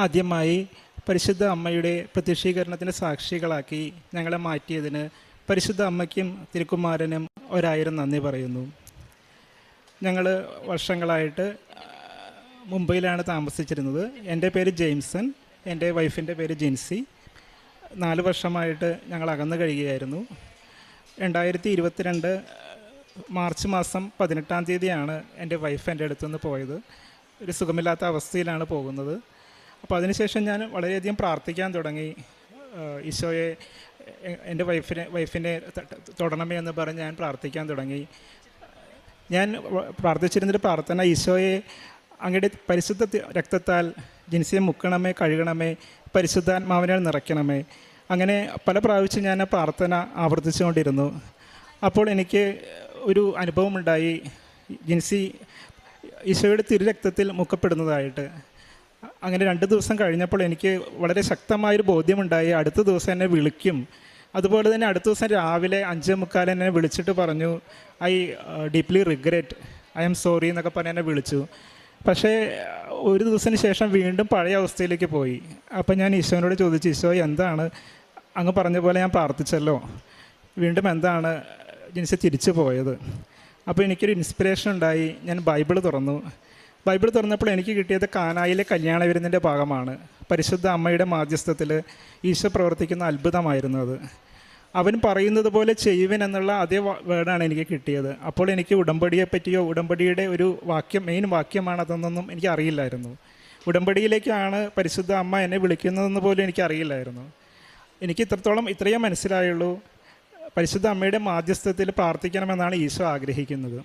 ആദ്യമായി പരിശുദ്ധ അമ്മയുടെ പ്രത്യക്ഷീകരണത്തിന് സാക്ഷികളാക്കി ഞങ്ങളെ മാറ്റിയതിന് പരിശുദ്ധ അമ്മയ്ക്കും തിരുക്കുമാരനും 1000 നന്ദി പറയുന്നു. ഞങ്ങൾ വർഷങ്ങളായിട്ട് മുംബൈയിലാണ് താമസിച്ചിരുന്നത്. എൻ്റെ പേര് ജെയിംസൺ, എൻ്റെ വൈഫിൻ്റെ പേര് ജിൻസി. 4 വർഷമായിട്ട് ഞങ്ങൾ അകന്നു കഴിയുകയായിരുന്നു. 2022 മാർച്ച് മാസം 18-ാം തീയതിയാണ് എൻ്റെ വൈഫ് എൻ്റെ അടുത്തുനിന്ന് പോയത്. ഒരു സുഖമില്ലാത്ത അവസ്ഥയിലാണ് പോകുന്നത്. അപ്പോൾ അതിനുശേഷം ഞാൻ വളരെയധികം പ്രാർത്ഥിക്കാൻ തുടങ്ങി. ഈശോയെ എൻ്റെ വൈഫിനെ തൊടണമേ എന്ന് പറഞ്ഞ് ഞാൻ പ്രാർത്ഥിക്കാൻ തുടങ്ങി. ഞാൻ പ്രാർത്ഥിച്ചിരുന്നൊരു പ്രാർത്ഥന, ഈശോയെ അങ്ങയുടെ പരിശുദ്ധ രക്തത്താൽ ജിൻസിയെ മുക്കണമേ, കഴുകണമേ, പരിശുദ്ധാത്മാവിനാൽ നിറയ്ക്കണമേ. അങ്ങനെ പല പ്രാവശ്യം ഞാൻ ആ പ്രാർത്ഥന ആവർത്തിച്ചുകൊണ്ടിരുന്നു. അപ്പോൾ എനിക്ക് ഒരു അനുഭവമുണ്ടായി, ജിൻസി ഈശോയുടെ തിരുരക്തത്തിൽ മുക്കപ്പെടുന്നതായിട്ട്. അങ്ങനെ 2 ദിവസം കഴിഞ്ഞപ്പോൾ എനിക്ക് വളരെ ശക്തമായൊരു ബോധ്യമുണ്ടായി, അടുത്ത ദിവസം എന്നെ വിളിക്കും. അതുപോലെ തന്നെ അടുത്ത ദിവസം രാവിലെ 5:45 എന്നെ വിളിച്ചിട്ട് പറഞ്ഞു, I deeply regret, I am sorry എന്നൊക്കെ പറഞ്ഞ് എന്നെ വിളിച്ചു. പക്ഷേ ഒരു ദിവസത്തിന് ശേഷം വീണ്ടും പഴയ അവസ്ഥയിലേക്ക് പോയി. അപ്പം ഞാൻ ഈശോനോട് ചോദിച്ചു, ഈശോ എന്താണ് അങ്ങ് പറഞ്ഞ പോലെ ഞാൻ പ്രാർത്ഥിച്ചല്ലോ, വീണ്ടും എന്താണ് ജിൻസി തിരിച്ചു പോയത്? അപ്പോൾ എനിക്കൊരു ഇൻസ്പിറേഷൻ ഉണ്ടായി. ഞാൻ ബൈബിൾ തുറന്നപ്പോൾ എനിക്ക് കിട്ടിയത് കാനായിലെ കല്യാണ വിരുന്നിൻ്റെ ഭാഗമാണ്. പരിശുദ്ധ അമ്മയുടെ മാധ്യസ്ഥത്തിൽ ഈശോ പ്രവർത്തിക്കുന്ന അത്ഭുതമായിരുന്നു അത്. അവൻ പറയുന്നത് പോലെ ചെയ്യുവൻ എന്നുള്ള അതേ വേർഡാണ് എനിക്ക് കിട്ടിയത്. അപ്പോൾ എനിക്ക് ഉടമ്പടിയെ പറ്റിയോ ഉടമ്പടിയുടെ ഒരു മെയിൻ വാക്യമാണ് അതെന്നൊന്നും എനിക്ക് അറിയില്ലായിരുന്നു. ഉടമ്പടിയിലേക്കാണ് പരിശുദ്ധ അമ്മ എന്നെ വിളിക്കുന്നതെന്ന് പോലും എനിക്കറിയില്ലായിരുന്നു. എനിക്ക് ഇത്രയും മനസ്സിലായുള്ളൂ, പരിശുദ്ധ അമ്മയുടെ മാധ്യസ്ഥത്തിൽ പ്രാർത്ഥിക്കണമെന്നാണ് ഈശോ ആഗ്രഹിക്കുന്നത്.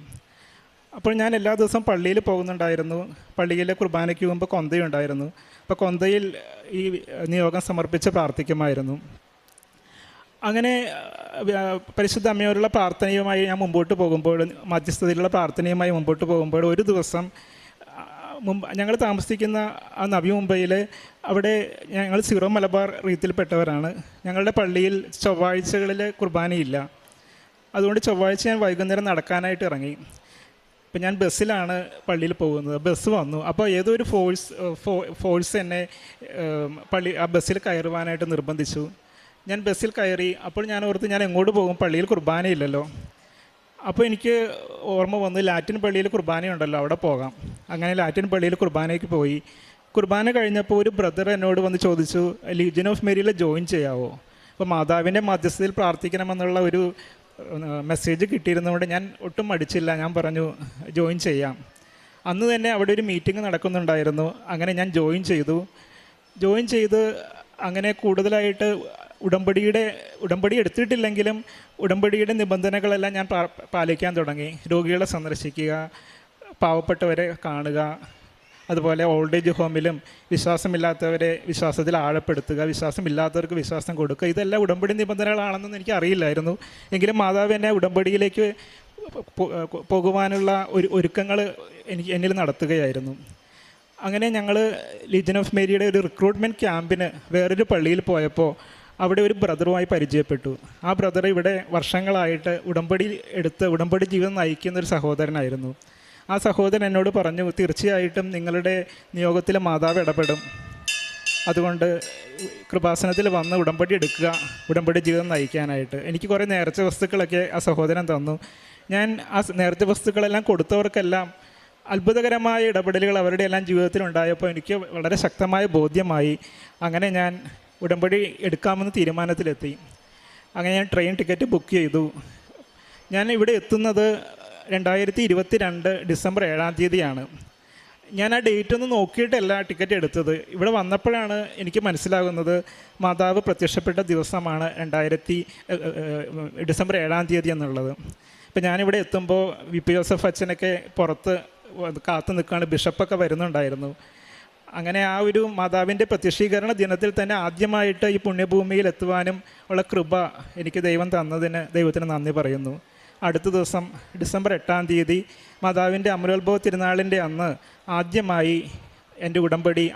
അപ്പോൾ ഞാൻ എല്ലാ ദിവസവും പള്ളിയിൽ പോകുന്നുണ്ടായിരുന്നു. പള്ളിയിലെ കുർബാനയ്ക്ക് മുമ്പ് കൊന്തയുണ്ടായിരുന്നു. അപ്പോൾ കൊന്തയിൽ ഈ നിയോഗം സമർപ്പിച്ച് പ്രാർത്ഥിക്കുമായിരുന്നു. അങ്ങനെ പരിശുദ്ധ അമ്മയോടുള്ള പ്രാർത്ഥനയുമായി ഞാൻ മുമ്പോട്ട് പോകുമ്പോൾ, മധ്യസ്ഥതയിലുള്ള പ്രാർത്ഥനയുമായി മുമ്പോട്ട് പോകുമ്പോൾ, ഒരു ദിവസം ഞങ്ങൾ താമസിക്കുന്ന ആ നവി മുംബൈയിൽ അവിടെ ഞങ്ങൾ സീറോ മലബാർ റീത്തിൽപ്പെട്ടവരാണ്. ഞങ്ങളുടെ പള്ളിയിൽ ചൊവ്വാഴ്ചകളിൽ കുർബാനയില്ല. അതുകൊണ്ട് ചൊവ്വാഴ്ച ഞാൻ വൈകുന്നേരം നടക്കാനായിട്ട് ഇറങ്ങി. അപ്പം ഞാൻ ബസ്സിലാണ് പള്ളിയിൽ പോകുന്നത്. ബസ് വന്നു. അപ്പോൾ ഏതോ ഒരു ഫോഴ്സ് എന്നെ ആ ബസ്സിൽ കയറുവാനായിട്ട് നിർബന്ധിച്ചു. ഞാൻ ബസ്സിൽ കയറി. അപ്പോൾ ഞാൻ ഓർത്ത്, ഞാൻ എങ്ങോട്ട് പോകും, പള്ളിയിൽ കുർബാനയില്ലല്ലോ. അപ്പോൾ എനിക്ക് ഓർമ്മ വന്നു, ലാറ്റിൻ പള്ളിയിൽ കുർബാനയുണ്ടല്ലോ, അവിടെ പോകാം. അങ്ങനെ ലാറ്റിൻ പള്ളിയിൽ കുർബാനയ്ക്ക് പോയി. കുർബാന കഴിഞ്ഞപ്പോൾ ഒരു ബ്രദർ എന്നോട് വന്ന് ചോദിച്ചു, ലീജിയൻ ഓഫ് മേരിയിൽ ജോയിൻ ചെയ്യാവോ? അപ്പോൾ മാതാവിൻ്റെ മധ്യസ്ഥതയിൽ പ്രാർത്ഥിക്കണമെന്നുള്ള ഒരു മെസ്സേജ് കിട്ടിയിരുന്നതുകൊണ്ട് ഞാൻ ഒട്ടും മടിച്ചില്ല. ഞാൻ പറഞ്ഞു ജോയിൻ ചെയ്യാം. അന്ന് തന്നെ അവിടെ ഒരു മീറ്റിംഗ് നടക്കുന്നുണ്ടായിരുന്നു. അങ്ങനെ ഞാൻ ജോയിൻ ചെയ്ത് അങ്ങനെ കൂടുതലായിട്ട് ഉടമ്പടി എടുത്തിട്ടില്ലെങ്കിലും ഉടമ്പടിയുടെ നിബന്ധനകളെല്ലാം ഞാൻ പാലിക്കാൻ തുടങ്ങി. രോഗികളെ സന്ദർശിക്കുക, പാവപ്പെട്ടവരെ കാണുക, അതുപോലെ ഓൾഡ് ഏജ് ഹോമിലും വിശ്വാസമില്ലാത്തവരെ വിശ്വാസത്തിൽ ആഴപ്പെടുത്തുക, വിശ്വാസമില്ലാത്തവർക്ക് വിശ്വാസം കൊടുക്കുക. ഇതെല്ലാം ഉടമ്പടി നിബന്ധനകളാണെന്നൊന്നും എനിക്ക് അറിയില്ലായിരുന്നു. എങ്കിലും മാതാവ് എന്നെ ഉടമ്പടിയിലേക്ക് പോകുവാനുള്ള ഒരുക്കങ്ങൾ എന്നിൽ നടത്തുകയായിരുന്നു. അങ്ങനെ ഞങ്ങൾ ലീജിയൻ ഓഫ് മേരിയുടെ ഒരു റിക്രൂട്ട്മെൻറ്റ് ക്യാമ്പിന് വേറൊരു പള്ളിയിൽ പോയപ്പോൾ അവിടെ ഒരു ബ്രദറുമായി പരിചയപ്പെട്ടു. ആ ബ്രദർ ഇവിടെ വർഷങ്ങളായിട്ട് ഉടമ്പടി ജീവിതം നയിക്കുന്ന ഒരു സഹോദരനായിരുന്നു. ആ സഹോദരൻ എന്നോട് പറഞ്ഞു, തീർച്ചയായിട്ടും നിങ്ങളുടെ നിയോഗത്തിൽ മാതാവ് ഇടപെടും, അതുകൊണ്ട് കൃപാസനത്തിൽ വന്ന് ഉടമ്പടി എടുക്കുക, ഉടമ്പടി ജീവിതം നയിക്കാനായിട്ട്. എനിക്ക് കുറേ നേർച്ച വസ്തുക്കളൊക്കെ ആ സഹോദരൻ തന്നു. ഞാൻ ആ നേർച്ച വസ്തുക്കളെല്ലാം കൊടുത്തവർക്കെല്ലാം അത്ഭുതകരമായ ഇടപെടലുകൾ അവരുടെ എല്ലാം ജീവിതത്തിലുണ്ടായപ്പോൾ എനിക്ക് വളരെ ശക്തമായ ബോധ്യമായി. അങ്ങനെ ഞാൻ ഉടമ്പടി എടുക്കാമെന്ന് തീരുമാനത്തിലെത്തി. അങ്ങനെ ഞാൻ ട്രെയിൻ ടിക്കറ്റ് ബുക്ക് ചെയ്തു. ഞാൻ ഇവിടെ എത്തുന്നത് 2022 ഡിസംബർ 7-ാം തീയതിയാണ്. ഞാൻ ആ ഡേറ്റ് ഒന്നും നോക്കിയിട്ടല്ല ടിക്കറ്റ് എടുത്തത്. ഇവിടെ വന്നപ്പോഴാണ് എനിക്ക് മനസ്സിലാകുന്നത് മാതാവ് പ്രത്യക്ഷപ്പെട്ട ദിവസമാണ് ഡിസംബർ 7-ാം തീയതി എന്നുള്ളത്. ഇപ്പം ഞാനിവിടെ എത്തുമ്പോൾ VP ജോസഫ് അച്ഛനൊക്കെ പുറത്ത് കാത്തു നിൽക്കുകയാണ്, ബിഷപ്പൊക്കെ വരുന്നുണ്ടായിരുന്നു. അങ്ങനെ ആ ഒരു മാതാവിൻ്റെ പ്രത്യക്ഷീകരണ ദിനത്തിൽ തന്നെ ആദ്യമായിട്ട് ഈ പുണ്യഭൂമിയിൽ എത്തുവാനും ഉള്ള കൃപ എനിക്ക് ദൈവം തന്നതിന് ദൈവത്തിന് നന്ദി പറയുന്നു. അടുത്ത ദിവസം ഡിസംബർ 8-ാം തീയതി മാതാവിൻ്റെ അമലോത്ഭവ തിരുനാളിൻ്റെ അന്ന് ആദ്യമായി എൻ്റെ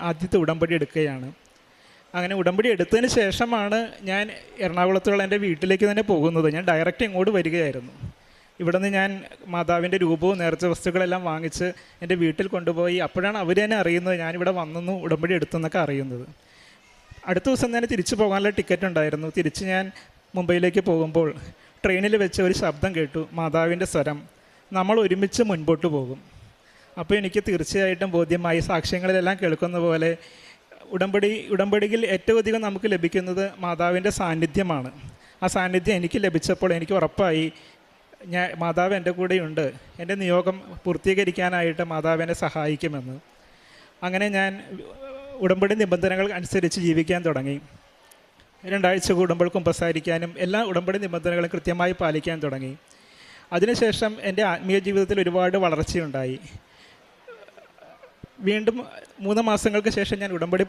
ആദ്യത്തെ ഉടമ്പടി എടുക്കുകയാണ്. അങ്ങനെ ഉടമ്പടി എടുത്തതിന് ശേഷമാണ് ഞാൻ എറണാകുളത്തുള്ള എൻ്റെ വീട്ടിലേക്ക് തന്നെ പോകുന്നത്. ഞാൻ ഡയറക്റ്റ് ഇങ്ങോട്ട് വരികയായിരുന്നു. ഇവിടെ നിന്ന് ഞാൻ മാതാവിൻ്റെ രൂപവും നേർച്ച വസ്തുക്കളെല്ലാം വാങ്ങിച്ച് എൻ്റെ വീട്ടിൽ കൊണ്ടുപോയി. അപ്പോഴാണ് അവർ തന്നെ അറിയുന്നത് ഞാനിവിടെ വന്നു ഉടമ്പടി എടുത്തെന്നൊക്കെ അറിയുന്നത്. അടുത്ത ദിവസം തന്നെ തിരിച്ചു പോകാനുള്ള ടിക്കറ്റ് ഉണ്ടായിരുന്നു. തിരിച്ച് ഞാൻ മുംബൈയിലേക്ക് പോകുമ്പോൾ ട്രെയിനിൽ വെച്ച് ഒരു ശബ്ദം കേട്ടു, മാതാവിൻ്റെ സ്വരം, നമ്മൾ ഒരുമിച്ച് മുൻപോട്ട് പോകും. അപ്പോൾ എനിക്ക് തീർച്ചയായിട്ടും ബോധ്യമായി, സാക്ഷ്യങ്ങളിലെല്ലാം കേൾക്കുന്ന പോലെ ഉടമ്പടിയിൽ ഏറ്റവും അധികം നമുക്ക് ലഭിക്കുന്നത് മാതാവിൻ്റെ സാന്നിധ്യമാണ്. ആ സാന്നിധ്യം എനിക്ക് ലഭിച്ചപ്പോൾ എനിക്ക് ഉറപ്പായി മാതാവ് എൻ്റെ കൂടെയുണ്ട്, എൻ്റെ നിയോഗം പൂർത്തീകരിക്കാനായിട്ട് മാതാവ് എന്നെ സഹായിക്കുമെന്ന്. അങ്ങനെ ഞാൻ ഉടമ്പടി നിബന്ധനകൾ അനുസരിച്ച് ജീവിക്കാൻ തുടങ്ങി. 2 ആഴ്ച കൂടുമ്പോൾ കുമ്പസാരിക്കാനും എല്ലാ ഉടമ്പടി നിബന്ധനകളും കൃത്യമായി പാലിക്കാൻ തുടങ്ങി. അതിനുശേഷം എൻ്റെ ആത്മീയ ജീവിതത്തിൽ ഒരുപാട് വളർച്ചയുണ്ടായി. വീണ്ടും 3 മാസങ്ങൾക്ക് ശേഷം ഞാൻ ഉടമ്പടി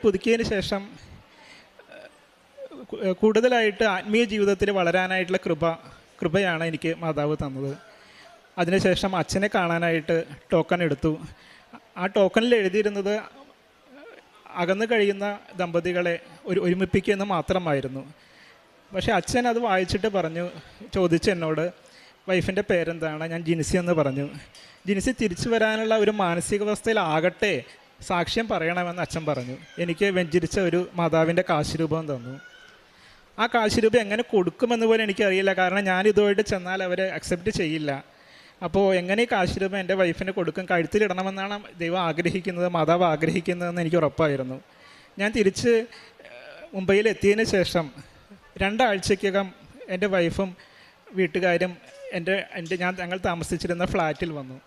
പുതുക്കിയതിന് ശേഷം കൂടുതലായിട്ട് ആത്മീയ ജീവിതത്തിൽ വളരാനായിട്ടുള്ള കൃപയാണ് എനിക്ക് മാതാവ് തന്നത്. അതിനുശേഷം അച്ഛനെ കാണാനായിട്ട് ടോക്കൺ എടുത്തു. ആ ടോക്കണിൽ എഴുതിയിരുന്നത് അകന്നു കഴിയുന്ന ദമ്പതികളെ ഒരുമിപ്പിക്കുമെന്ന് മാത്രമായിരുന്നു. പക്ഷേ അച്ഛൻ അത് വായിച്ചിട്ട് ചോദിച്ചു എന്നോട്, വൈഫിൻ്റെ പേരെന്താണ്? ഞാൻ ജിൻസി എന്ന് പറഞ്ഞു. ജിൻസി തിരിച്ചു വരാനുള്ള ഒരു മാനസികാവസ്ഥയിലാകട്ടെ സാക്ഷ്യം പറയണമെന്ന് അച്ഛൻ പറഞ്ഞു. എനിക്ക് വെഞ്ചരിച്ച ഒരു മാതാവിൻ്റെ കാശുരൂപം തന്നു. ആ കാശുരൂപം എങ്ങനെ കൊടുക്കുമെന്ന് പോലും എനിക്കറിയില്ല, കാരണം ഞാൻ ഇതുമായിട്ട് ചെന്നാൽ അവർ അക്സെപ്റ്റ് ചെയ്യില്ല. അപ്പോൾ എങ്ങനെ ഈ കാശുരൂപം എൻ്റെ വൈഫിന് കൊടുക്കും, കഴുത്തിലിടണമെന്നാണ് ദൈവം ആഗ്രഹിക്കുന്നത്, മാതാവ് ആഗ്രഹിക്കുന്നതെന്ന് എനിക്ക് ഉറപ്പായിരുന്നു. ഞാൻ തിരിച്ച് മുംബൈയിൽ എത്തിയതിന് ശേഷം 2 ആഴ്ചയ്ക്കകം എൻ്റെ വൈഫും വീട്ടുകാരും ഞങ്ങൾ താമസിച്ചിരുന്ന ഫ്ലാറ്റിൽ വന്നു.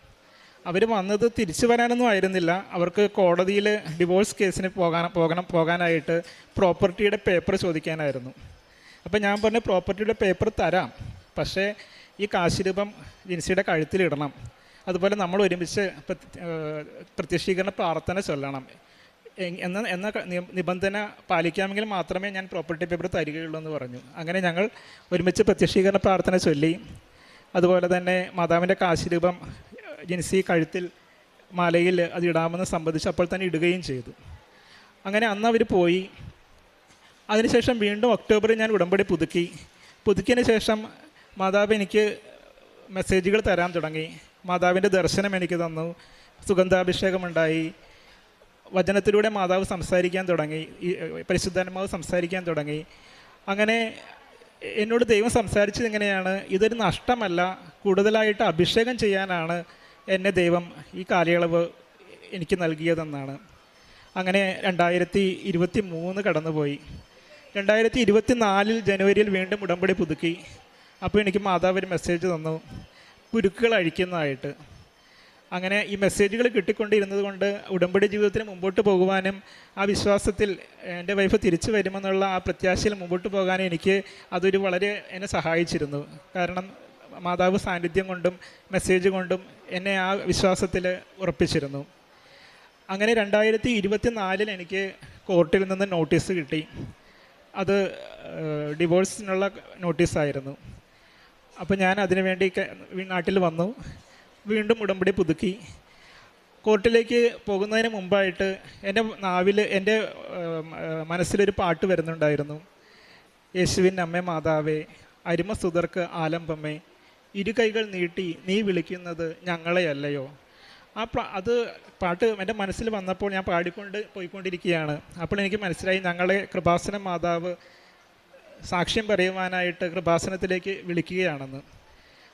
അവർ വന്നത് തിരിച്ചു വരാനൊന്നും ആയിരുന്നില്ല. അവർക്ക് കോടതിയിൽ ഡിവോഴ്സ് കേസിന് പോകാനായിട്ട് പ്രോപ്പർട്ടിയുടെ പേപ്പർ ചോദിക്കാനായിരുന്നു. അപ്പോൾ ഞാൻ പറഞ്ഞു, പ്രോപ്പർട്ടിയുടെ പേപ്പർ തരാം, പക്ഷേ ഈ കാശുരൂപം ജിൻസിയുടെ കഴുത്തിലിടണം, അതുപോലെ നമ്മൾ ഒരുമിച്ച് പ്രത്യക്ഷീകരണ പ്രാർത്ഥന ചൊല്ലണം എന്ന നിബന്ധന പാലിക്കാമെങ്കിൽ മാത്രമേ ഞാൻ പ്രോപ്പർട്ടി പേപ്പർ തരികയുള്ളൂ എന്ന് പറഞ്ഞു. അങ്ങനെ ഞങ്ങൾ ഒരുമിച്ച് പ്രത്യക്ഷീകരണ പ്രാർത്ഥന ചൊല്ലി. അതുപോലെ തന്നെ മാതാവിൻ്റെ കാശുരൂപം ജിൻസി കഴുത്തിൽ മാലയിൽ അത് ഇടാമെന്ന് സംബന്ധിച്ച് അപ്പോൾ തന്നെ ഇടുകയും ചെയ്തു. അങ്ങനെ അന്ന് അവർ പോയി. അതിനുശേഷം വീണ്ടും ഒക്ടോബറിൽ ഞാൻ ഉടമ്പടി പുതുക്കിയതിന് ശേഷം മാതാവ് എനിക്ക് മെസ്സേജുകൾ തരാൻ തുടങ്ങി. മാതാവിൻ്റെ ദർശനം എനിക്ക് തന്നു, സുഗന്ധാഭിഷേകമുണ്ടായി, വചനത്തിലൂടെ മാതാവ് സംസാരിക്കാൻ തുടങ്ങി, പരിശുദ്ധാത്മാവ് സംസാരിക്കാൻ തുടങ്ങി. അങ്ങനെ എന്നോട് ദൈവം സംസാരിച്ചത് എങ്ങനെയാണ്, ഇതൊരു നഷ്ടമല്ല, കൂടുതലായിട്ട് അഭിഷേകം ചെയ്യാനാണ് എന്നെ ദൈവം ഈ കാലയളവ് എനിക്ക് നൽകിയതെന്നാണ്. അങ്ങനെ 2023 കടന്നുപോയി. 2024 ജനുവരിയിൽ വീണ്ടും ഉടമ്പടി പുതുക്കി. അപ്പോൾ എനിക്ക് മാതാവ് ഒരു മെസ്സേജ് തന്നു, കുരുക്കുകൾ അഴിക്കുന്നതായിട്ട്. അങ്ങനെ ഈ മെസ്സേജുകൾ കിട്ടിക്കൊണ്ടിരുന്നത് കൊണ്ട് ഉടമ്പടി ജീവിതത്തിന് മുമ്പോട്ട് പോകുവാനും ആ വിശ്വാസത്തിൽ എൻ്റെ വൈഫ് തിരിച്ചു വരുമെന്നുള്ള ആ പ്രത്യാശയിൽ മുമ്പോട്ട് പോകാനും അതൊരു വളരെ എന്നെ സഹായിച്ചിരുന്നു. കാരണം മാതാവ് സാന്നിധ്യം കൊണ്ടും മെസ്സേജ് കൊണ്ടും എന്നെ ആ വിശ്വാസത്തിൽ ഉറപ്പിച്ചിരുന്നു. അങ്ങനെ 2024 എനിക്ക് കോർട്ടിൽ നിന്ന് നോട്ടീസ് കിട്ടി. അത് ഡിവോഴ്സിനുള്ള നോട്ടീസായിരുന്നു. അപ്പോൾ ഞാൻ അതിനുവേണ്ടി നാട്ടിൽ വന്നു. വീണ്ടും ഉടമ്പടി പുതുക്കി. കോർട്ടിലേക്ക് പോകുന്നതിന് മുമ്പായിട്ട് എൻ്റെ മനസ്സിലൊരു പാട്ട് വരുന്നുണ്ടായിരുന്നു. യേശുവിൻ അമ്മേ മാതാവേ, അരുമസുതർക്ക് ആലംബമേ, ഇരുകൈകൾ നീട്ടി നീ വിളിക്കുന്നത് ഞങ്ങളെയല്ലയോ. അത് പാട്ട് എൻ്റെ മനസ്സിൽ വന്നപ്പോൾ ഞാൻ പോയിക്കൊണ്ടിരിക്കുകയാണ്. അപ്പോൾ എനിക്ക് മനസ്സിലായി, ഞങ്ങളെ കൃപാസന മാതാവ് സാക്ഷ്യം പറയുവാനായിട്ട് കൃപാസനത്തിലേക്ക് വിളിക്കുകയാണെന്ന്.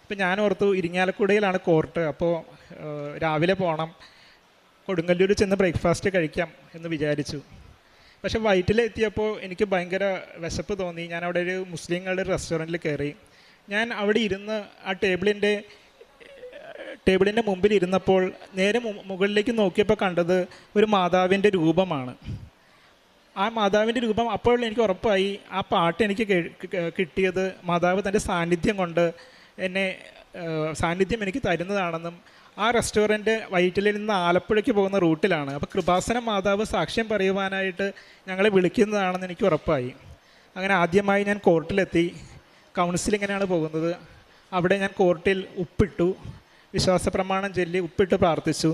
അപ്പോൾ ഞാൻ ഓർത്തു, ഇരിങ്ങാലക്കുടയിലാണ് കോർട്ട്, അപ്പോൾ രാവിലെ പോകണം, കൊടുങ്ങല്ലൂർ ചെന്ന് ബ്രേക്ക്ഫാസ്റ്റ് കഴിക്കാം എന്ന് വിചാരിച്ചു. പക്ഷെ വൈറ്റിലെത്തിയപ്പോൾ എനിക്ക് ഭയങ്കര വിശപ്പ് തോന്നി. ഞാൻ അവിടെ ഒരു മുസ്ലിങ്ങളുടെ റെസ്റ്റോറൻറ്റിൽ കയറി. ഞാൻ അവിടെ ഇരുന്ന് ആ ടേബിളിൻ്റെ മുമ്പിൽ ഇരുന്നപ്പോൾ നേരെ മുകളിലേക്ക് നോക്കിയപ്പോൾ കണ്ടത് ഒരു മാതാവിൻ്റെ രൂപമാണ്. ആ മാതാവിൻ്റെ രൂപം അപ്പോൾ എനിക്ക് ഉറപ്പായി, ആ പാട്ട് എനിക്ക് കിട്ടിയത് മാതാവ് തൻ്റെ സാന്നിധ്യം കൊണ്ട് സാന്നിധ്യം എനിക്ക് തരുന്നതാണെന്നും ആ റെസ്റ്റോറൻറ്റ് വൈറ്റിലിൽ നിന്ന് ആലപ്പുഴയ്ക്ക് പോകുന്ന റൂട്ടിലാണ്. അപ്പോൾ കൃപാസന മാതാവ് സാക്ഷ്യം പറയുവാനായിട്ട് ഞങ്ങളെ വിളിക്കുന്നതാണെന്ന് എനിക്ക് ഉറപ്പായി. അങ്ങനെ ആദ്യമായി ഞാൻ കോർട്ടിലെത്തി. കൗൺസിലിങ്ങിനാണ് പോകുന്നത്. അവിടെ ഞാൻ കോർട്ടിൽ ഉപ്പിട്ടു, വിശ്വാസ പ്രമാണം ചൊല്ലി ഉപ്പിട്ട് പ്രാർത്ഥിച്ചു.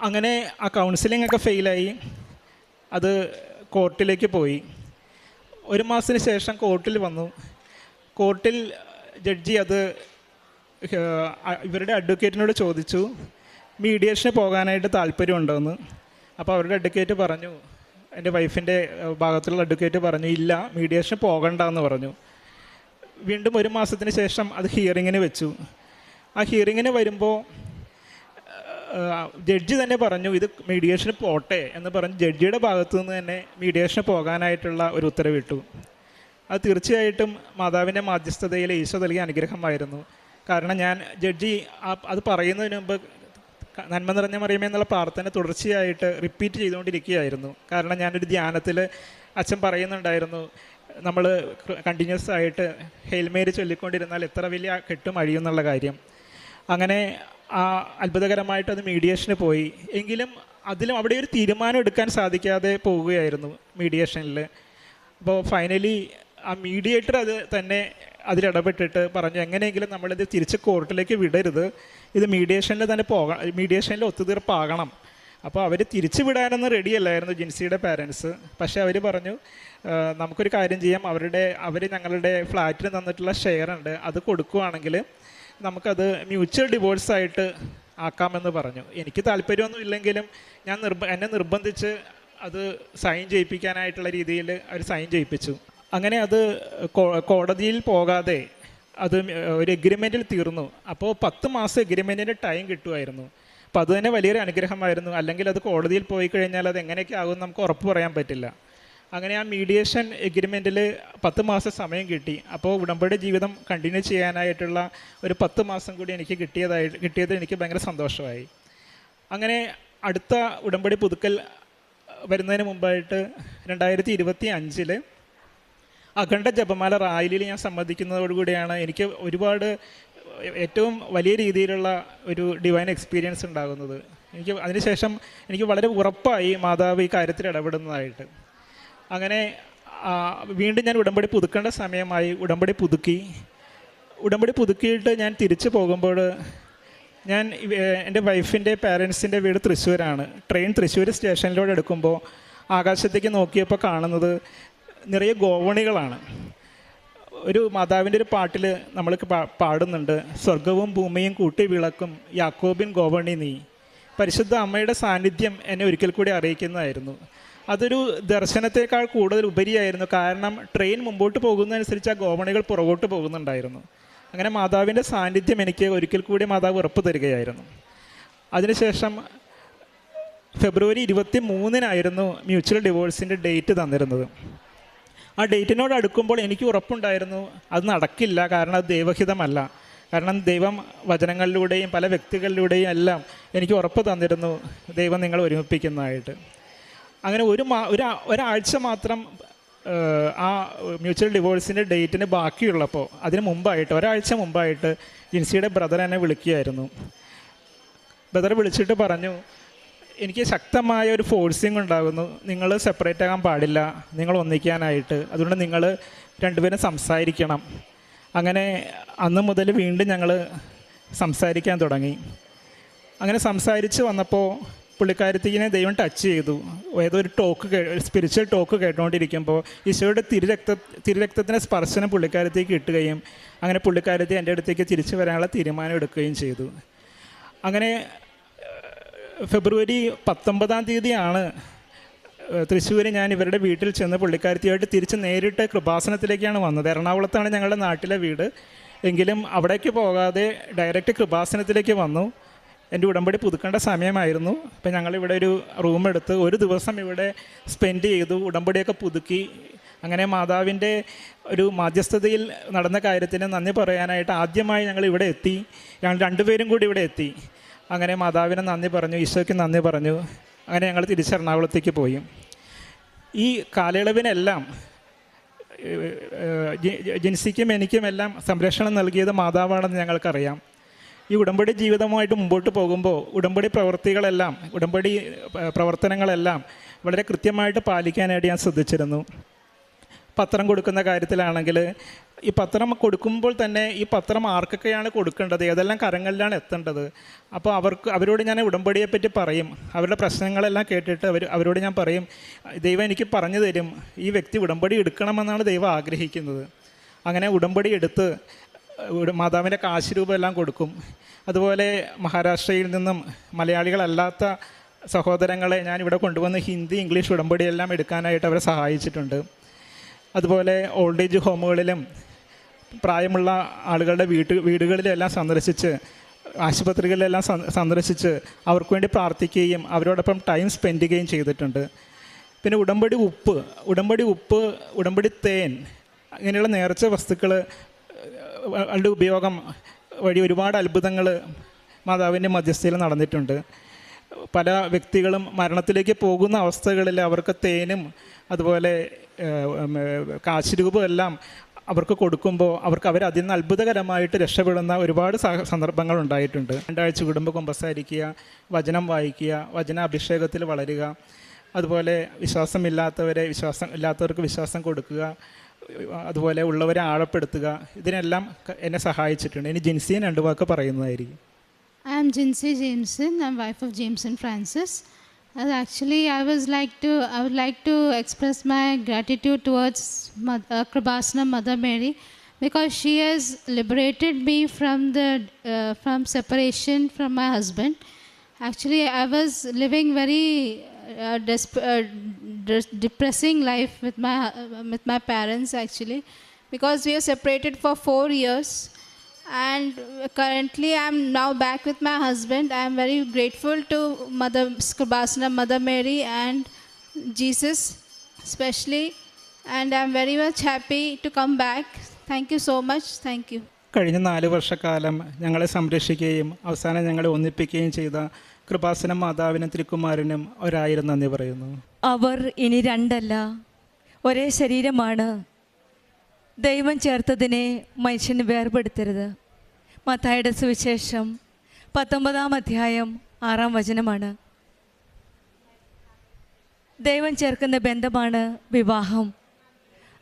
അങ്ങനെ ആ കൗൺസിലിംഗ് ഒക്കെ ഫെയിലായി. അത് കോർട്ടിലേക്ക് പോയി. 1 മാസത്തിന് ശേഷം കോർട്ടിൽ വന്നു. കോർട്ടിൽ ജഡ്ജി അത് ഇവരുടെ അഡ്വക്കേറ്റിനോട് ചോദിച്ചു മീഡിയേഷന് പോകാനായിട്ട് താല്പര്യമുണ്ടോയെന്ന്. അപ്പോൾ അവരുടെ അഡ്വക്കേറ്റ് പറഞ്ഞു, എൻ്റെ വൈഫിൻ്റെ ഭാഗത്തുള്ള അഡ്വക്കേറ്റ് പറഞ്ഞു ഇല്ല, മീഡിയേഷന് പോകണ്ടെന്ന് പറഞ്ഞു. വീണ്ടും 1 മാസത്തിന് ശേഷം അത് ഹിയറിങ്ങിന് വെച്ചു. ആ ഹിയറിങ്ങിന് വരുമ്പോൾ ജഡ്ജി തന്നെ പറഞ്ഞു ഇത് മീഡിയേഷന് പോട്ടെ എന്ന് പറഞ്ഞ് ജഡ്ജിയുടെ ഭാഗത്തു നിന്ന് തന്നെ മീഡിയേഷന് പോകാനായിട്ടുള്ള ഒരു ഉത്തരവിട്ടു. അത് തീർച്ചയായിട്ടും മാതാവിൻ്റെ മാധ്യസ്ഥതയിൽ ഈശോ നൽകിയ അനുഗ്രഹമായിരുന്നു. കാരണം ഞാൻ ജഡ്ജി അത് പറയുന്നതിന് മുമ്പ് നന്മ നിറഞ്ഞ മറിയമേ എന്നുള്ള പ്രാർത്ഥന തുടർച്ചയായിട്ട് റിപ്പീറ്റ് ചെയ്തുകൊണ്ടിരിക്കുകയായിരുന്നു. കാരണം ഞാനൊരു ധ്യാനത്തിൽ അച്ഛൻ പറയുന്നുണ്ടായിരുന്നു, നമ്മൾ കണ്ടിന്യൂസ് ആയിട്ട് ഹെയിൽമേരി ചൊല്ലിക്കൊണ്ടിരുന്നാൽ എത്ര വലിയ കെട്ടും അഴിയുന്നുള്ള കാര്യം. അങ്ങനെ ആ അത്ഭുതകരമായിട്ട് അത് മീഡിയേഷന് പോയി. എങ്കിലും അതിലും അവിടെ ഒരു തീരുമാനം എടുക്കാൻ സാധിക്കാതെ പോവുകയായിരുന്നു മീഡിയേഷനിൽ. അപ്പോൾ ഫൈനലി ആ മീഡിയേറ്റർ അത് തന്നെ അതിലിടപെട്ടിട്ട് പറഞ്ഞു എങ്ങനെയെങ്കിലും നമ്മളിത് തിരിച്ച് കോർട്ടിലേക്ക് വിടരുത്, ഇത് മീഡിയേഷനിൽ തന്നെ മീഡിയേഷനിൽ ഒത്തുതീർപ്പാകണം. അപ്പോൾ അവർ തിരിച്ചു വിടാനൊന്നും റെഡിയല്ലായിരുന്നു ജിൻസിയുടെ പാരൻസ്. പക്ഷേ അവർ പറഞ്ഞു നമുക്കൊരു കാര്യം ചെയ്യാം, അവർ ഞങ്ങളുടെ ഫ്ലാറ്റിന് തന്നിട്ടുള്ള ഷെയർ ഉണ്ട്, അത് കൊടുക്കുകയാണെങ്കിൽ നമുക്കത് മ്യൂച്വൽ ഡിവോഴ്സായിട്ട് ആക്കാമെന്ന് പറഞ്ഞു. എനിക്ക് താല്പര്യമൊന്നും ഇല്ലെങ്കിലും എന്നെ നിർബന്ധിച്ച് അത് സൈൻ ചെയ്യിപ്പിക്കാനായിട്ടുള്ള രീതിയിൽ അവർ സൈൻ ചെയ്യിപ്പിച്ചു. അങ്ങനെ അത് കോടതിയിൽ പോകാതെ അത് ഒരു എഗ്രിമെൻറ്റിൽ തീർന്നു. അപ്പോൾ 10 മാസം എഗ്രിമെൻറ്റിൻ്റെ ടൈം കിട്ടുമായിരുന്നു. അപ്പോൾ അത് തന്നെ വലിയൊരു അനുഗ്രഹമായിരുന്നു. അല്ലെങ്കിൽ അത് കോടതിയിൽ പോയി കഴിഞ്ഞാൽ അത് എങ്ങനെയൊക്കെ ആകുമെന്ന് നമുക്ക് ഉറപ്പ് പറയാൻ പറ്റില്ല. അങ്ങനെ ആ മീഡിയേഷൻ എഗ്രിമെൻറ്റിൽ 10 മാസം സമയം കിട്ടി. അപ്പോൾ ഉടമ്പടി ജീവിതം കണ്ടിന്യൂ ചെയ്യാനായിട്ടുള്ള ഒരു 10 മാസം കൂടി എനിക്ക് കിട്ടിയത് എനിക്ക് ഭയങ്കര സന്തോഷമായി. അങ്ങനെ അടുത്ത ഉടമ്പടി പുതുക്കൽ വരുന്നതിന് മുമ്പായിട്ട് 2025 അഖണ്ഡ ജപമാല റാലിയിൽ ഞാൻ സംബന്ധിക്കുന്നതോടുകൂടിയാണ് എനിക്ക് ഒരുപാട് ഏറ്റവും വലിയ രീതിയിലുള്ള ഒരു ഡിവൈൻ എക്സ്പീരിയൻസ് ഉണ്ടാകുന്നത്. അതിനുശേഷം എനിക്ക് വളരെ ഉറപ്പായി മാതാവ് ഈ കാര്യത്തിൽ ഇടപെടുന്നതായിട്ട്. അങ്ങനെ വീണ്ടും ഞാൻ ഉടമ്പടി പുതുക്കേണ്ട സമയമായി. ഉടമ്പടി പുതുക്കിയിട്ട് ഞാൻ തിരിച്ചു പോകുമ്പോൾ ഞാൻ എൻ്റെ വൈഫിൻ്റെ പാരൻസിൻ്റെ വീട് തൃശ്ശൂരാണ്. ട്രെയിൻ തൃശ്ശൂർ സ്റ്റേഷനിലൂടെ എടുക്കുമ്പോൾ ആകാശത്തേക്ക് നോക്കിയപ്പോൾ കാണുന്നത് നിറയെ ഗോവണികളാണ്. ഒരു മാതാവിൻ്റെ ഒരു പാട്ടിൽ നമ്മൾ പാടുന്നുണ്ട്, സ്വർഗവും ഭൂമിയും കൂട്ടി വിളക്കും യാക്കോബിൻ ഗോവണി നീ. പരിശുദ്ധ അമ്മയുടെ സാന്നിധ്യം എന്നെ ഒരിക്കൽ കൂടി അറിയിക്കുന്നതായിരുന്നു. അതൊരു ദർശനത്തേക്കാൾ കൂടുതൽ ഉപരിയായിരുന്നു. കാരണം ട്രെയിൻ മുമ്പോട്ട് പോകുന്നതനുസരിച്ച് ആ ഗോവണികൾ പുറകോട്ട് പോകുന്നുണ്ടായിരുന്നു. അങ്ങനെ മാതാവിൻ്റെ സാന്നിധ്യം എനിക്ക് ഒരിക്കൽ കൂടി മാതാവ് ഉറപ്പ് തരികയായിരുന്നു. അതിനുശേഷം ഫെബ്രുവരി 23 മ്യൂച്വൽ ഡിവോഴ്സിൻ്റെ ഡേറ്റ് തന്നിരുന്നത്. ആ ഡേറ്റിനോട് അടുക്കുമ്പോൾ എനിക്ക് ഉറപ്പുണ്ടായിരുന്നു അത് നടക്കില്ല, കാരണം അത് ദൈവഹിതമല്ല. കാരണം ദൈവം വചനങ്ങളിലൂടെയും പല വ്യക്തികളിലൂടെയും എല്ലാം എനിക്ക് ഉറപ്പ് തന്നിരുന്നു ദൈവം നിങ്ങൾ ഒരുമിപ്പിക്കുന്നതായിട്ട്. അങ്ങനെ ഒരാഴ്ച മാത്രം ആ മ്യൂച്വൽ ഡിവോഴ്സിൻ്റെ ഡേറ്റിന് ബാക്കിയുള്ളപ്പോൾ അതിന് മുമ്പായിട്ട് ഒരാഴ്ച മുമ്പായിട്ട് ജിൻസിയുടെ ബ്രദർ എന്നെ വിളിക്കുകയായിരുന്നു. ബ്രദർ വിളിച്ചിട്ട് പറഞ്ഞു എനിക്ക് ശക്തമായ ഒരു ഫോഴ്സിങ് ഉണ്ടാകുന്നു, നിങ്ങൾ സെപ്പറേറ്റ് ആകാൻ പാടില്ല, നിങ്ങൾ ഒന്നിക്കാനായിട്ട്, അതുകൊണ്ട് നിങ്ങൾ രണ്ടുപേരും സംസാരിക്കണം. അങ്ങനെ അന്ന് മുതൽ വീണ്ടും ഞങ്ങൾ സംസാരിക്കാൻ തുടങ്ങി. അങ്ങനെ സംസാരിച്ച് വന്നപ്പോൾ പുള്ളിക്കാരത്തിനെ ദൈവം ടച്ച് ചെയ്തു. ഏതൊരു സ്പിരിച്വൽ ടോക്ക് കേട്ടുകൊണ്ടിരിക്കുമ്പോൾ ഈശോയുടെ തിരുരക്തത്തിൻ്റെ സ്പർശനം പുള്ളിക്കാരത്തേക്ക് കിട്ടുകയും അങ്ങനെ പുള്ളിക്കാരത്തി എൻ്റെ അടുത്തേക്ക് തിരിച്ചു വരാനുള്ള തീരുമാനം എടുക്കുകയും ചെയ്തു. അങ്ങനെ ഫെബ്രുവരി 19 തൃശ്ശൂർ ഞാൻ ഇവരുടെ വീട്ടിൽ ചെന്ന് പുള്ളിക്കാരത്തിയായിട്ട് തിരിച്ച് നേരിട്ട് കൃപാസനത്തിലേക്കാണ് വന്നത്. എറണാകുളത്താണ് ഞങ്ങളുടെ നാട്ടിലെ വീട്. എങ്കിലും അവിടേക്ക് പോകാതെ ഡയറക്റ്റ് കൃപാസനത്തിലേക്ക് വന്നു. എൻ്റെ ഉടമ്പടി പുതുക്കേണ്ട സമയമായിരുന്നു. അപ്പം ഞങ്ങളിവിടെ ഒരു റൂം എടുത്ത് ഒരു ദിവസം ഇവിടെ സ്പെൻഡ് ചെയ്തു, ഉടമ്പടിയൊക്കെ പുതുക്കി. അങ്ങനെ മാതാവിൻ്റെ ഒരു മാധ്യസ്ഥതയിൽ നടന്ന കാര്യത്തിന് നന്ദി പറയാനായിട്ട് ആദ്യമായി ഞങ്ങൾ ഇവിടെ എത്തി. ഞങ്ങൾ രണ്ടുപേരും കൂടി ഇവിടെ എത്തി. അങ്ങനെ മാതാവിനെ നന്ദി പറഞ്ഞു, ഈശോയ്ക്ക് നന്ദി പറഞ്ഞു. അങ്ങനെ ഞങ്ങൾ തിരിച്ച് എറണാകുളത്തേക്ക് പോയി. ഈ കാലയളവിനെല്ലാം ജിൻസിക്കും എനിക്കും എല്ലാം സംരക്ഷണം നൽകിയത് മാതാവാണെന്ന് ഞങ്ങൾക്കറിയാം. ഈ ഉടമ്പടി ജീവിതമായിട്ട് മുമ്പോട്ട് പോകുമ്പോൾ ഉടമ്പടി പ്രവർത്തനങ്ങളെല്ലാം വളരെ കൃത്യമായിട്ട് പാലിക്കാനായിട്ട് ഞാൻ ശ്രദ്ധിച്ചിരുന്നു. പത്രം കൊടുക്കുന്ന കാര്യത്തിലാണെങ്കിൽ ഈ പത്രം കൊടുക്കുമ്പോൾ തന്നെ ഈ പത്രം ആർക്കൊക്കെയാണ് കൊടുക്കേണ്ടത്, ഏതെല്ലാം കരങ്ങളിലാണ് എത്തേണ്ടത്. അപ്പോൾ അവരോട് ഞാൻ ഉടമ്പടിയെപ്പറ്റി പറയും. അവരുടെ പ്രശ്നങ്ങളെല്ലാം കേട്ടിട്ട് അവരോട് ഞാൻ പറയും, ദൈവം എനിക്ക് പറഞ്ഞു തരും ഈ വ്യക്തി ഉടമ്പടി എടുക്കണമെന്നാണ് ദൈവം ആഗ്രഹിക്കുന്നത്. അങ്ങനെ ഉടമ്പടി എടുത്ത് മാതാവിൻ്റെ കാശ് രൂപം എല്ലാം കൊടുക്കും. അതുപോലെ മഹാരാഷ്ട്രയിൽ നിന്നും മലയാളികളല്ലാത്ത സഹോദരങ്ങളെ ഞാനിവിടെ കൊണ്ടുവന്ന് ഹിന്ദി, ഇംഗ്ലീഷ് ഉടമ്പടിയെല്ലാം എടുക്കാനായിട്ട് അവരെ സഹായിച്ചിട്ടുണ്ട്. അതുപോലെ ഓൾഡ് ഏജ് ഹോമുകളിലും പ്രായമുള്ള ആളുകളുടെ വീടുകളിലെല്ലാം സന്ദർശിച്ച്, ആശുപത്രികളിലെല്ലാം സന്ദർശിച്ച് അവർക്ക് വേണ്ടി പ്രാർത്ഥിക്കുകയും അവരോടൊപ്പം ടൈം സ്പെൻഡ് ചെയ്യുകയും ചെയ്തിട്ടുണ്ട്. പിന്നെ ഉടമ്പടി ഉപ്പ്, ഉടമ്പടി തേൻ, ഇങ്ങനെയുള്ള നേർച്ച വസ്തുക്കൾ ളുടെ ഉപയോഗം വഴി ഒരുപാട് അത്ഭുതങ്ങൾ മാതാവിൻ്റെ മധ്യസ്ഥയിൽ നടന്നിട്ടുണ്ട്. പല വ്യക്തികളും മരണത്തിലേക്ക് പോകുന്ന അവസ്ഥകളിൽ അവർക്ക് തേനും അതുപോലെ കാശുരൂപം എല്ലാം അവർക്ക് കൊടുക്കുമ്പോൾ അവരതിൽ നിന്ന് അത്ഭുതകരമായിട്ട് രക്ഷപ്പെടുന്ന ഒരുപാട് സന്ദർഭങ്ങൾ ഉണ്ടായിട്ടുണ്ട്. 2 ആഴ്ച കുടുംബ കുമ്പസാരിക്കുക, വചനം വായിക്കുക, വചനാഭിഷേകത്തിൽ വളരുക, അതുപോലെ ഇല്ലാത്തവർക്ക് വിശ്വാസം കൊടുക്കുക, അതുപോലെ ഉള്ളവരെ ആഴപ്പെടുത്തുക, ഇതിനെല്ലാം എന്നെ സഹായിച്ചിട്ടുണ്ട്. ഇനി ജിൻസിയെ 2 വാക്ക് പറയുന്നതായിരിക്കും. I am Jinsi Jameson. I'm wife of Jameson Francis. Actually, I would like to express my gratitude towards Kribasana Mother Mary, because she has liberated me from separation from my husband. Actually, I was living very depressing life with my parents, actually, because we were separated for 4 years. And currently I am now back with my husband. I am very grateful to Kribasana Mother Mary and Jesus especially, and I am very much happy to come back. Thank you so much. Thank you. കഴിഞ്ഞ 4 വർഷക്കാലം ഞങ്ങളെ സംരക്ഷിക്കുകയും അവസാനം ഞങ്ങളെ ഒന്നിപ്പിക്കുകയും ചെയ്ത കൃപാസന മാതാവിനും തിരുക്കുമാരനും 1000 നന്ദി പറയുന്നു. അവർ ഇനി 2 അല്ല, ഒരേ ശരീരമാണ്. ദൈവം ചേർത്തതിനെ മനുഷ്യന് വേർപെടുത്തരുത്. മത്തായിയുടെ സുവിശേഷം 19-ാം അധ്യായം 6-ാം വചനമാണ്. ദൈവം ചേർക്കുന്ന ബന്ധമാണ് വിവാഹം.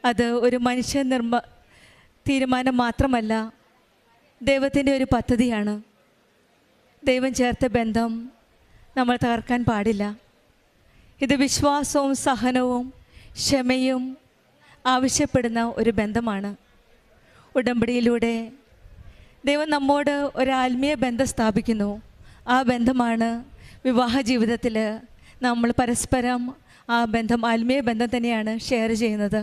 അത് ഒരു മനുഷ്യ തീരുമാനം മാത്രമല്ല, ദൈവത്തിൻ്റെ ഒരു പദ്ധതിയാണ്. ദൈവം ചേർത്ത ബന്ധം നമ്മൾ തകർക്കാൻ പാടില്ല. ഇത് വിശ്വാസവും സഹനവും ക്ഷമയും ആവശ്യപ്പെടുന്ന ഒരു ബന്ധമാണ്. ഉടമ്പടിയിലൂടെ ദൈവം നമ്മോട് ഒരു ആത്മീയ ബന്ധം സ്ഥാപിക്കുന്നു. ആ ബന്ധമാണ് വിവാഹ ജീവിതത്തിൽ നമ്മൾ പരസ്പരം ആ ബന്ധം, ആത്മീയ ബന്ധം തന്നെയാണ് ഷെയർ ചെയ്യുന്നത്.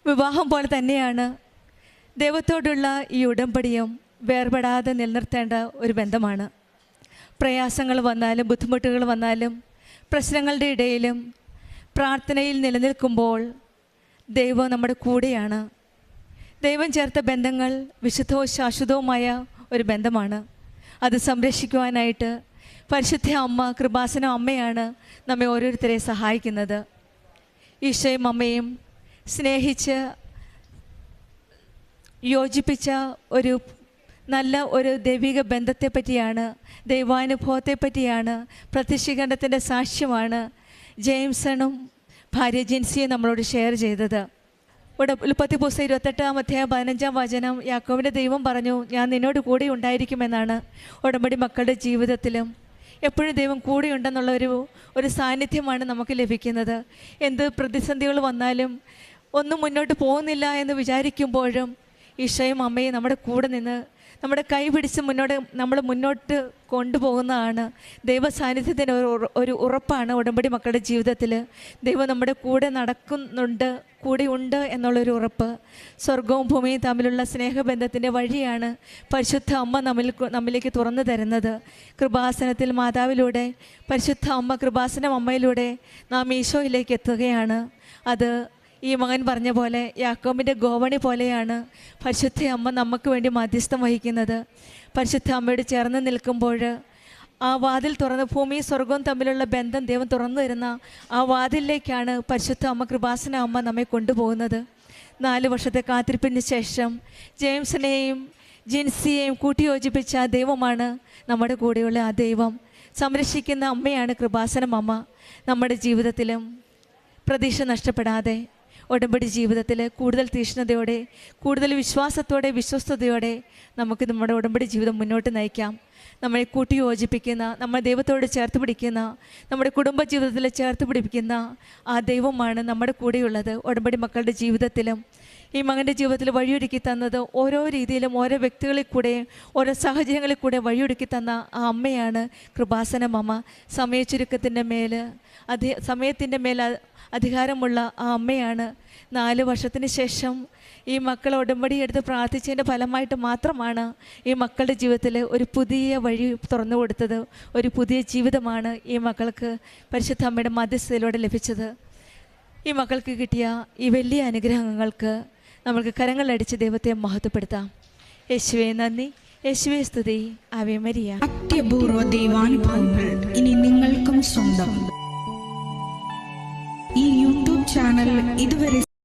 വിവാഹം പോലെ തന്നെയാണ് ദൈവത്തോടുള്ള ഈ ഉടമ്പടിയും വേർപെടാതെ നിലനിർത്തേണ്ട ഒരു ബന്ധമാണ്. പ്രയാസങ്ങൾ വന്നാലും ബുദ്ധിമുട്ടുകൾ വന്നാലും പ്രശ്നങ്ങളുടെ ഇടയിലും പ്രാർത്ഥനയിൽ നിലനിൽക്കുമ്പോൾ ദൈവം നമ്മുടെ കൂടെയാണ്. ദൈവം ചേർത്ത ബന്ധങ്ങൾ വിശുദ്ധവും ശാശ്വതവുമായ ഒരു ബന്ധമാണ്. അത് സംരക്ഷിക്കുവാനായിട്ട് പരിശുദ്ധ അമ്മ, കൃപാസന അമ്മയാണ് നമ്മെ ഓരോരുത്തരെ സഹായിക്കുന്നത്. ഈശോയും അമ്മയും സ്നേഹിച്ച് യോജിപ്പിച്ച ഒരു നല്ല ഒരു ദൈവിക ബന്ധത്തെ പറ്റിയാണ്, ദൈവാനുഭവത്തെ പറ്റിയാണ്, പ്രത്യക്ഷീകരണത്തിൻ്റെ സാക്ഷ്യമാണ് ജെയിംസണും ഭാര്യ ജിൻസിയെ നമ്മളോട് ഷെയർ ചെയ്തത്. ഉൽപ്പത്തി പുസ്തകം 28-ാം അധ്യായം 15-ാം വചനം, യാക്കോബിൻ്റെ ദൈവം പറഞ്ഞു, ഞാൻ നിന്നോട് കൂടെ ഉണ്ടായിരിക്കുമെന്നാണ്. ഉടമ്പടി മക്കളുടെ ജീവിതത്തിലും എപ്പോഴും ദൈവം കൂടെയുണ്ടെന്നുള്ള ഒരു സാന്നിധ്യമാണ് നമുക്ക് ലഭിക്കുന്നത്. എന്ത് പ്രതിസന്ധികൾ വന്നാലും ഒന്നും മുന്നോട്ട് പോകുന്നില്ല എന്ന് വിചാരിക്കുമ്പോഴും ഈശോയും അമ്മയും നമ്മുടെ കൂടെ നിന്ന് നമ്മുടെ കൈ പിടിച്ച് മുന്നോട്ട് കൊണ്ടുപോകുന്നതാണ്. ദൈവ സാന്നിധ്യത്തിന് ഒരു ഉറപ്പാണ് ഉടമ്പടി മക്കളുടെ ജീവിതത്തിൽ. ദൈവം നമ്മുടെ കൂടെ നടക്കുന്നുണ്ട്, കൂടെ ഉണ്ട് എന്നുള്ളൊരു ഉറപ്പ്. സ്വർഗവും ഭൂമിയും തമ്മിലുള്ള സ്നേഹബന്ധത്തിൻ്റെ വഴിയാണ് പരിശുദ്ധ അമ്മ നമ്മിലേക്ക് തുറന്നു തരുന്നത്. കൃപാസനത്തിൽ മാതാവിലൂടെ, പരിശുദ്ധ അമ്മ കൃപാസനം അമ്മയിലൂടെ നാം ഈശോയിലേക്ക് എത്തുകയാണ്. അത് ഈ മകൻ പറഞ്ഞ പോലെ യാക്കോബിൻ്റെ ഗോവണി പോലെയാണ് പരിശുദ്ധ അമ്മ നമുക്ക് വേണ്ടി മധ്യസ്ഥം വഹിക്കുന്നത്. പരിശുദ്ധ അമ്മയോട് ചേർന്ന് നിൽക്കുമ്പോൾ ആ വാതിൽ തുറന്ന്, ഭൂമിയും സ്വർഗവും തമ്മിലുള്ള ബന്ധം ദൈവം തുറന്നു തരുന്ന ആ വാതിലിലേക്കാണ് പരിശുദ്ധ അമ്മ, കൃപാസന അമ്മ നമ്മെ കൊണ്ടുപോകുന്നത്. 4 വർഷത്തെ കാത്തിരിപ്പിന് ശേഷം ജെയിംസിനെയും ജിൻസിയെയും കൂട്ടിയോജിപ്പിച്ച ആ ദൈവമാണ് നമ്മുടെ കൂടെയുള്ള ആ ദൈവം. സംരക്ഷിക്കുന്ന അമ്മയാണ് കൃപാസനം അമ്മ. നമ്മുടെ ജീവിതത്തിലും പ്രതീക്ഷ നഷ്ടപ്പെടാതെ ഉടമ്പടി ജീവിതത്തിൽ കൂടുതൽ തീക്ഷ്ണതയോടെ, കൂടുതൽ വിശ്വാസത്തോടെ, വിശ്വസ്തയോടെ നമുക്ക് നമ്മുടെ ഉടമ്പടി ജീവിതം മുന്നോട്ട് നയിക്കാം. നമ്മളെ കൂട്ടി യോജിപ്പിക്കുന്ന, നമ്മൾ ദൈവത്തോട് ചേർത്ത് പിടിക്കുന്ന, നമ്മുടെ കുടുംബ ജീവിതത്തിൽ ചേർത്ത് പിടിപ്പിക്കുന്ന ആ ദൈവമാണ് നമ്മുടെ കൂടെയുള്ളത്. ഉടമ്പടി മക്കളുടെ ജീവിതത്തിലും ഈ മകൻ്റെ ജീവിതത്തിൽ വഴിയൊരുക്കി തന്നത് ഓരോ രീതിയിലും ഓരോ വ്യക്തികളിൽ കൂടെ ഓരോ സാഹചര്യങ്ങളിൽ കൂടെ വഴിയൊരുക്കി തന്ന ആ അമ്മയാണ് കൃപാസന അമ്മ. സമയച്ചുരുക്കത്തിൻ്റെ മേൽ സമയത്തിൻ്റെ മേൽ അധികാരമുള്ള ആ അമ്മയാണ്. 4 വർഷത്തിന് ശേഷം ഈ മക്കൾ ഉടമ്പടി എടുത്ത് പ്രാർത്ഥിച്ചതിൻ്റെ ഫലമായിട്ട് മാത്രമാണ് ഈ മക്കളുടെ ജീവിതത്തിൽ ഒരു പുതിയ വഴി തുറന്നു കൊടുത്തത്. ഒരു പുതിയ ജീവിതമാണ് ഈ മക്കൾക്ക് പരിശുദ്ധ അമ്മയുടെ മധ്യസ്ഥതയിലൂടെ ലഭിച്ചത്. ഈ മക്കൾക്ക് കിട്ടിയ ഈ വലിയ അനുഗ്രഹങ്ങൾക്ക് നമ്മൾക്ക് കരങ്ങളടിച്ച് ദൈവത്തെ മഹത്വപ്പെടുത്താം. യേശുവേ നന്ദി, യേശുവേ സ്തുതി, ആവേ മരിയ. അത്യപൂർവ ദൈവാനുഭവങ്ങൾ ഇനി നിങ്ങൾക്കും സ്വന്തം. ഈ യൂട്യൂബ് ചാനൽ ഇതുവരെ